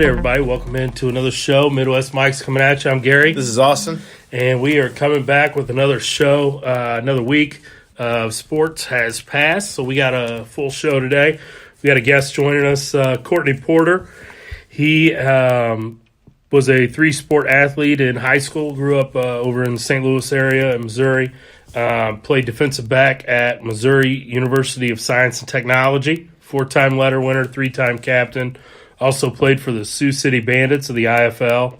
right, everybody. Welcome into another show. Midwest Mike's coming at you. I'm Gary. This is Austin. And we are coming back with another show. Another week of sports has passed, so we got a full show today. We got a guest joining us, Courtney Porter. He was a three-sport athlete in high school, grew up over in the St. Louis area in Missouri, played defensive back at Missouri University of Science and Technology, four-time letter winner, three-time captain. Also played for the Sioux City Bandits of the IFL.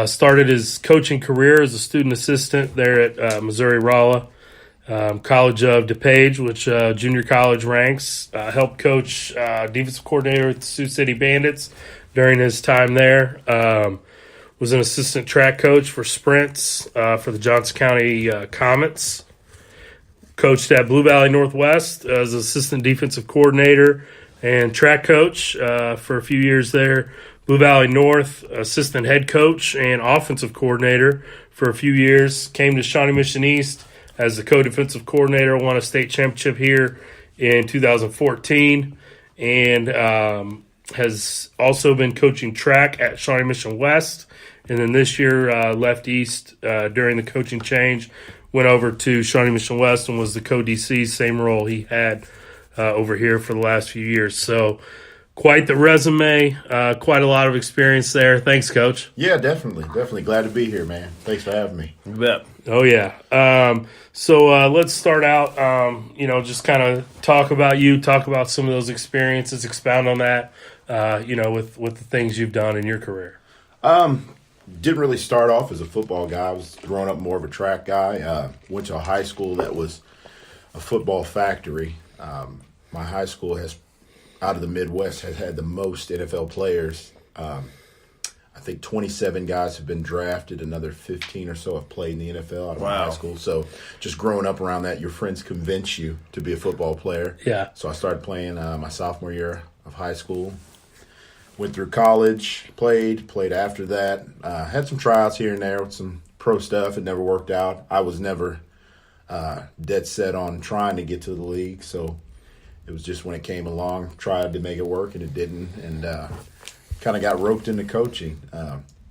Started his coaching career as a student assistant there at Missouri Rolla, College of DePage, which junior college ranks. Helped coach defensive coordinator at the Sioux City Bandits during his time there. Was an assistant track coach for sprints for the Johnson County Comets. Coached at Blue Valley Northwest as assistant defensive coordinator and track coach for a few years there. Blue Valley North, assistant head coach and offensive coordinator for a few years. Came to Shawnee Mission East as the co-defensive coordinator, won a state championship here in 2014, and has also been coaching track at Shawnee Mission West. And then this year left East during the coaching change, went over to Shawnee Mission West and was the co-DC, same role he had over here for the last few years. So quite the resume, quite a lot of experience there. Thanks, Coach. Yeah, definitely. Definitely glad to be here, man. Thanks for having me. You bet. Oh, yeah. So let's start out, just kind of talk about you, talk about some of those experiences, expound on that, with the things you've done in your career. Didn't really start off as a football guy. I was growing up more of a track guy. Went to a high school that was a football factory. My high school out of the Midwest, has had the most NFL players. I think 27 guys have been drafted. Another 15 or so have played in the NFL out of my high school. So just growing up around that, your friends convince you to be a football player. Yeah. So I started playing my sophomore year of high school. Went through college, played after that. Had some tryouts here and there with some pro stuff. It never worked out. I was never dead set on trying to get to the league. So it was just when it came along, tried to make it work, and it didn't. And kind of got roped into coaching.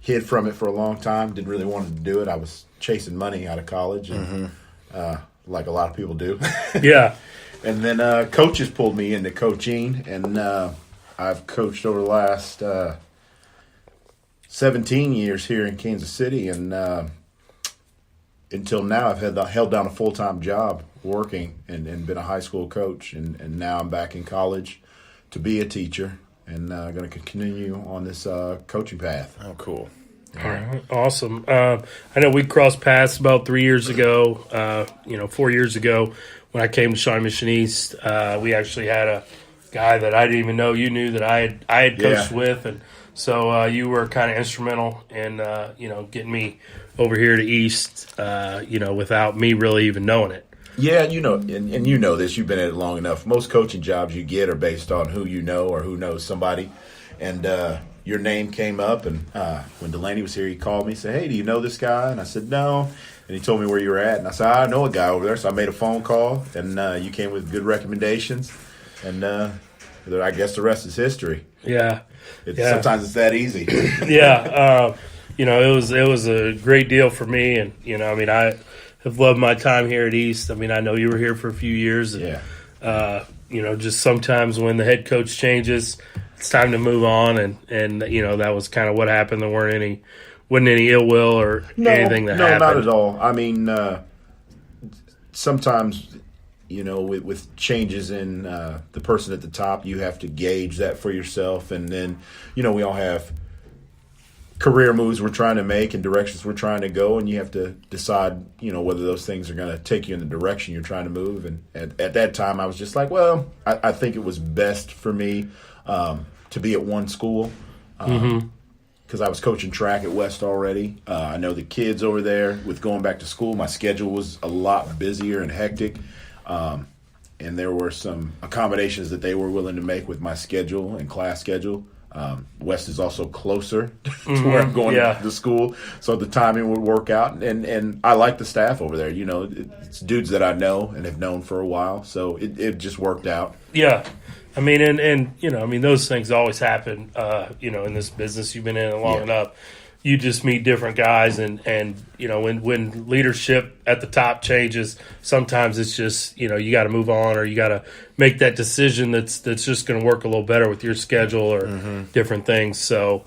Hid from it for a long time. Didn't really want to do it. I was chasing money out of college, and like a lot of people do. Yeah. And then coaches pulled me into coaching, and I've coached over the last 17 years here in Kansas City, and until now I've held down a full-time job working and been a high school coach, and now I'm back in college to be a teacher, and going to continue on this coaching path. Oh, cool. All right, awesome. I know we crossed paths about 3 years ago, 4 years ago when I came to Shawnee Mission East. We actually had a guy that I didn't even know you knew that I had coached with, and so you were kind of instrumental in getting me over here to East, without me really even knowing it. Yeah, and you know this. You've been at it long enough. Most coaching jobs you get are based on who you know or who knows somebody, and your name came up, and when Delaney was here, he called me and said, "Hey, do you know this guy?" And I said, "No." And he told me where you were at, and I said, "I know a guy over there." So I made a phone call, and you came with good recommendations. And I guess the rest is history. Yeah. Sometimes it's that easy. Yeah. It was a great deal for me. And, I have loved my time here at East. I know you were here for a few years. And, just sometimes when the head coach changes, it's time to move on. And that was kind of what happened. There wasn't any ill will or anything that happened. No, not at all. Sometimes – with changes in the person at the top, you have to gauge that for yourself. And then, we all have career moves we're trying to make and directions we're trying to go, and you have to decide, whether those things are going to take you in the direction you're trying to move. And at that time, I was just like, well, I think it was best for me to be at one school because I was coaching track at West already. I know the kids over there. With going back to school, my schedule was a lot busier and hectic. And there were some accommodations that they were willing to make with my schedule and class schedule West is also closer to where I'm going to school, so the timing would work out. And I like the staff over there. You know, it's dudes that I know and have known for a while, so it just worked out. Yeah. I mean, and you know, I mean, those things always happen, you know, in this business. You've been in it long enough. You just meet different guys, and you know, when leadership at the top changes, sometimes it's just, you know, you got to move on, or you got to make that decision that's just going to work a little better with your schedule or different things. So,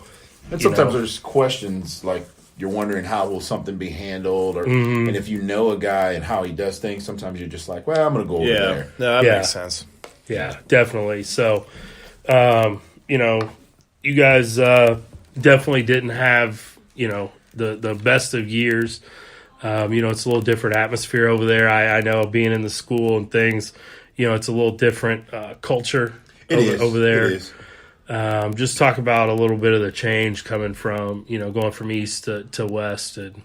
and sometimes there's questions like you're wondering how will something be handled, or and if you know a guy and how he does things, sometimes you're just like, well, I'm going to go over there. No, that makes sense. Yeah, definitely. So, you know, you guys definitely didn't have, you know, the best of years. You know, it's a little different atmosphere over there. I know, being in the school and things, you know, it's a little different culture over there. It is. Just talk about a little bit of the change coming from, you know, going from east to west. And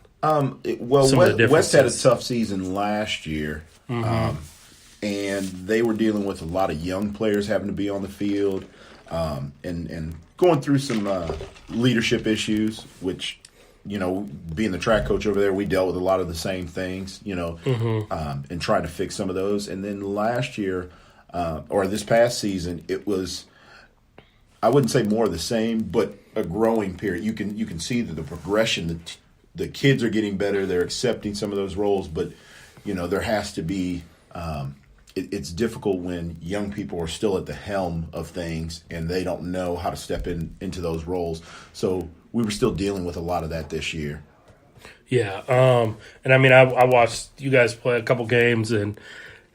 West had a tough season last year. And they were dealing with a lot of young players having to be on the field, and going through some leadership issues, which, you know, being the track coach over there, we dealt with a lot of the same things, you know, and trying to fix some of those. And then last year, or this past season, it was, I wouldn't say more of the same, but a growing period. You can see that the progression, the kids are getting better, they're accepting some of those roles, but, you know, there has to be it's difficult when young people are still at the helm of things and they don't know how to step into those roles. So we were still dealing with a lot of that this year. Yeah. And I mean, I watched you guys play a couple games, and,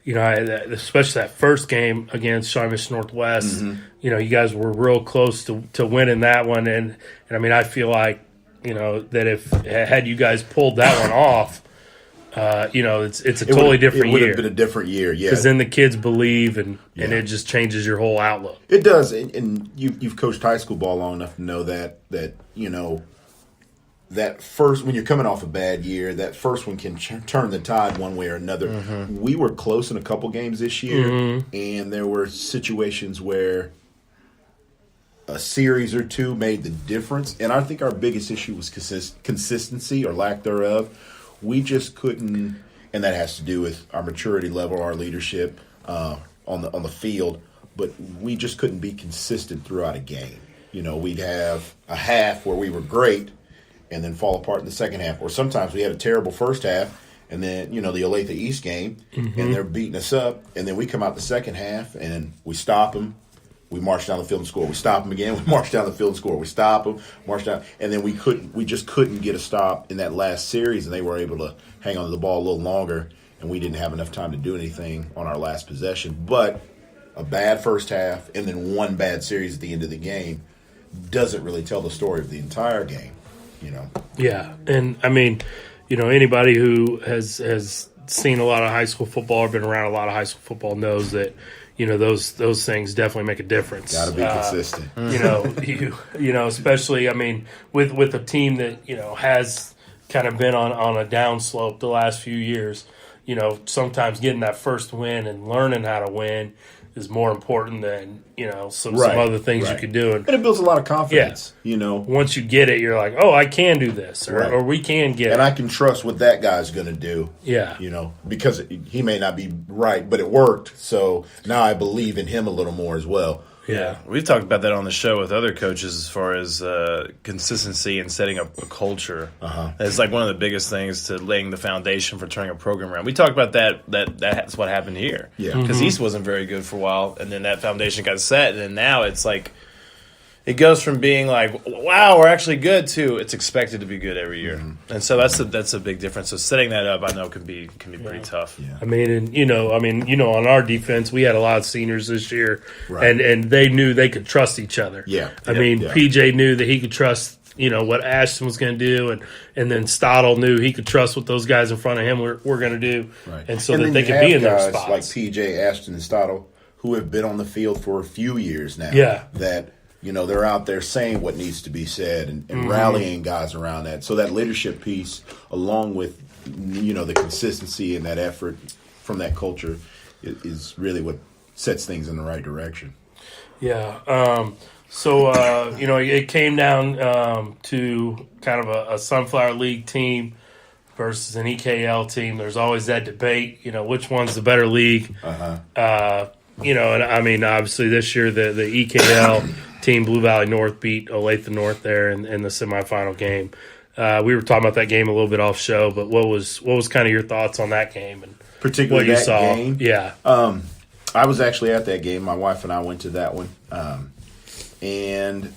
you know, especially that first game against Shamish Northwest, you know, you guys were real close to winning that one. And I mean, I feel like, you know, that had you guys pulled that one off, you know, it's a totally different year. It would have been a different year, yeah. Because then the kids believe, and it just changes your whole outlook. It does, and you've coached high school ball long enough to know that you know, that first, when you're coming off a bad year, that first one can turn the tide one way or another. We were close in a couple games this year, and there were situations where a series or two made the difference. And I think our biggest issue was consistency or lack thereof. We just couldn't, and that has to do with our maturity level, our leadership on the field. But we just couldn't be consistent throughout a game. You know, we'd have a half where we were great, and then fall apart in the second half. Or sometimes we had a terrible first half, and then, you know, the Olathe East game, and they're beating us up, and then we come out the second half and we stop them. We march down the field and score. We stop them again. We march down the field and score. We stop them, march down, and then we just couldn't get a stop in that last series, and they were able to hang on to the ball a little longer, and we didn't have enough time to do anything on our last possession. But a bad first half and then one bad series at the end of the game doesn't really tell the story of the entire game, you know. Yeah, and I mean, you know, anybody who has seen a lot of high school football or been around a lot of high school football knows that, you know, those things definitely make a difference. Got to be consistent. You know, you know, especially, I mean, with a team that, you know, has kind of been on a downslope the last few years. You know, sometimes getting that first win and learning how to win is more important than, you know, some other things you could do. And it builds a lot of confidence, you know. Once you get it, you're like, oh, I can do this, or we can get it. And I can trust what that guy's going to do. Yeah. You know, because he may not be right, but it worked. So now I believe in him a little more as well. Yeah. We've talked about that on the show with other coaches as far as consistency and setting up a culture. It's like one of the biggest things to laying the foundation for turning a program around. We talked about that's what happened here. Yeah. Because East wasn't very good for a while, and then that foundation got set, and then now it's like it goes from being like, wow, we're actually good, to it's expected to be good every year. And so that's a big difference. So setting that up, I know, can be pretty tough. Yeah. I mean, and you know, on our defense, we had a lot of seniors this year, and they knew they could trust each other. Yeah. I mean, PJ knew that he could trust, you know, what Ashton was going to do, and then Stottle knew he could trust what those guys in front of him were going to do, and so that they could be in their spots. Like PJ, Ashton, and Stottle, who have been on the field for a few years now. Yeah. That, you know, they're out there saying what needs to be said and rallying guys around that. So that leadership piece, along with, you know, the consistency and that effort from that culture, is really what sets things in the right direction. Yeah. So, it came down to kind of a Sunflower League team versus an EKL team. There's always that debate, which one's the better league. And I mean, obviously this year the EKL team, Blue Valley North, beat Olathe North there in the semifinal game. We were talking about that game a little bit off show, but what was kind of your thoughts on that game and particularly what you that saw? game? Yeah. I was actually at that game. My wife and I went to that one. And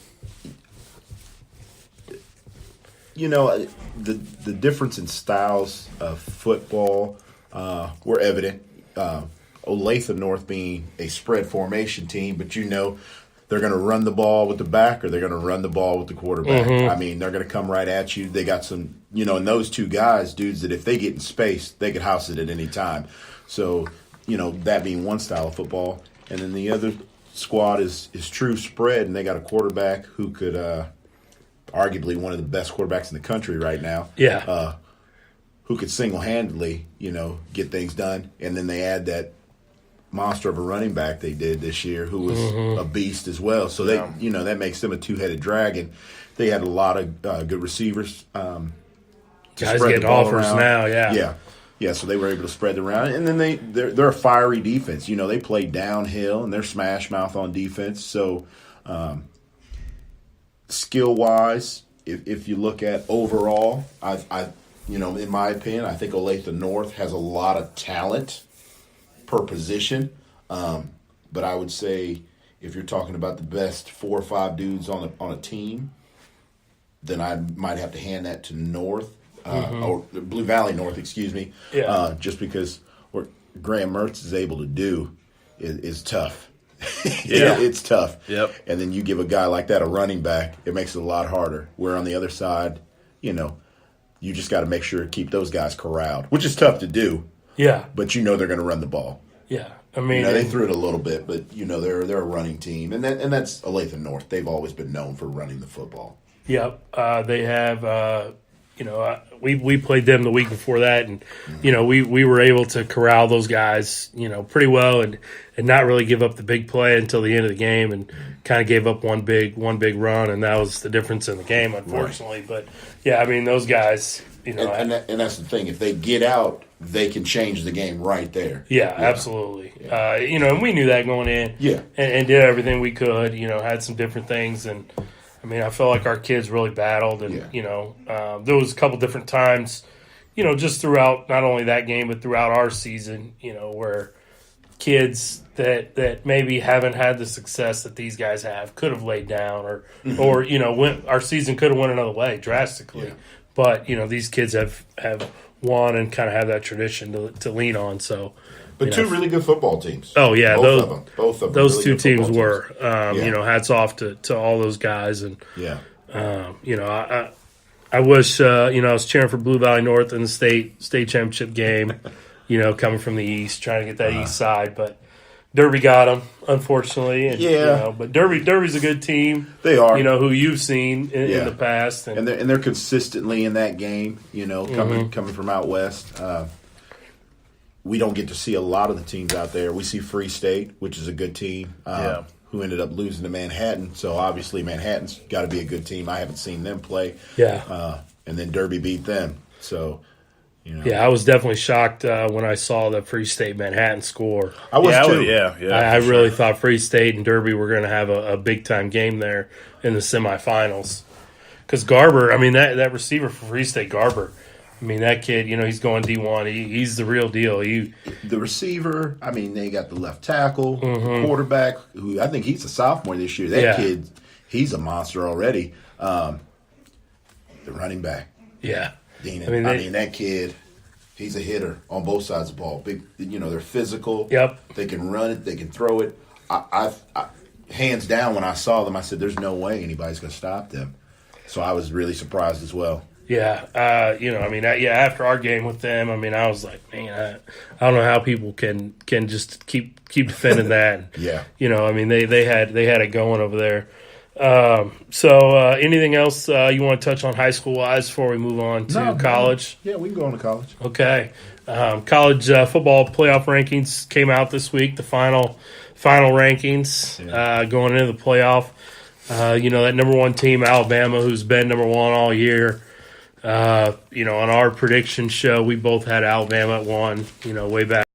the difference in styles of football were evident. Olathe North being a spread formation team, but they're going to run the ball with the back or they're going to run the ball with the quarterback. Mm-hmm. I mean, they're going to come right at you. They got some, and those two guys, dudes, that if they get in space, they could house it at any time. So, that being one style of football. And then the other squad is true spread, and they got a quarterback who could arguably one of the best quarterbacks in the country right now. Yeah. Who could single-handedly, get things done. And then they add that monster of a running back they did this year who was a beast as well. So that makes them a two-headed dragon. They had a lot of good receivers. Guys getting offers around. now, yeah. Yeah, so they were able to spread it around. And then they're a fiery defense. They play downhill, and they're smash mouth on defense. So skill-wise, if you look at overall, in my opinion, I think Olathe North has a lot of talent per position. But I would say if you're talking about the best 4 or 5 dudes on a team, then I might have to hand that to North. Or Blue Valley North, excuse me. Yeah. Just because what Graham Mertz is able to do is tough. Yeah. It's tough. Yep. And then you give a guy like that a running back, it makes it a lot harder. Where on the other side, you just got to make sure to keep those guys corralled, which is tough to do. Yeah. But they're going to run the ball. Yeah. I mean, they threw it a little bit, but they're a running team, and that's Olathe North. They've always been known for running the football. Yep. They have. We played them the week before that, and we were able to corral those guys, pretty well, and not really give up the big play until the end of the game, and kind of gave up one big run, and that was the difference in the game, unfortunately. Right. But yeah, I mean those guys, and that's the thing. If they get out, they can change the game right there. Yeah, absolutely. Yeah. And we knew that going in. Yeah, and did everything we could. Had some different things and. I mean, I felt like our kids really battled, and there was a couple different times, just throughout not only that game but throughout our season, where kids that maybe haven't had the success that these guys have could have laid down, or our season could have went another way drastically. Yeah. But these kids have won and kind of have that tradition to lean on. So. But two really good football teams. Oh yeah, both of them. Those really two teams were. Hats off to all those guys, and I wish I was cheering for Blue Valley North in the state championship game. Coming from the east, trying to get that east side, but Derby got them unfortunately. And, but Derby's a good team. They are. Who you've seen in the past, and they're consistently in that game. Coming from out west. We don't get to see a lot of the teams out there. We see Free State, which is a good team, who ended up losing to Manhattan. So obviously Manhattan's got to be a good team. I haven't seen them play. Yeah. And then Derby beat them. So, Yeah, I was definitely shocked when I saw the Free State Manhattan score. I was too. I really thought Free State and Derby were going to have a big-time game there in the semifinals. Because Garber, I mean, that receiver for Free State, Garber, I mean, that kid, he's going D1. He's the real deal. The receiver, I mean, they got the left tackle, the quarterback, who I think he's a sophomore this year. That kid, he's a monster already. The running back. Yeah. Deanan. I mean, that kid, he's a hitter on both sides of the ball. Big, they're physical. Yep. They can run it. They can throw it. I hands down, when I saw them, I said, there's no way anybody's going to stop them. So I was really surprised as well. Yeah, after our game with them, I mean, I was like, man, I don't know how people can just keep defending that. Yeah, I mean, they had it going over there. So anything else you want to touch on high school wise before we move on to college? Yeah, we can go on to college. Okay, college football playoff rankings came out this week. The final rankings going into the playoff. That number one team, Alabama, who's been number one all year. On our prediction show, we both had Alabama at 1, way back.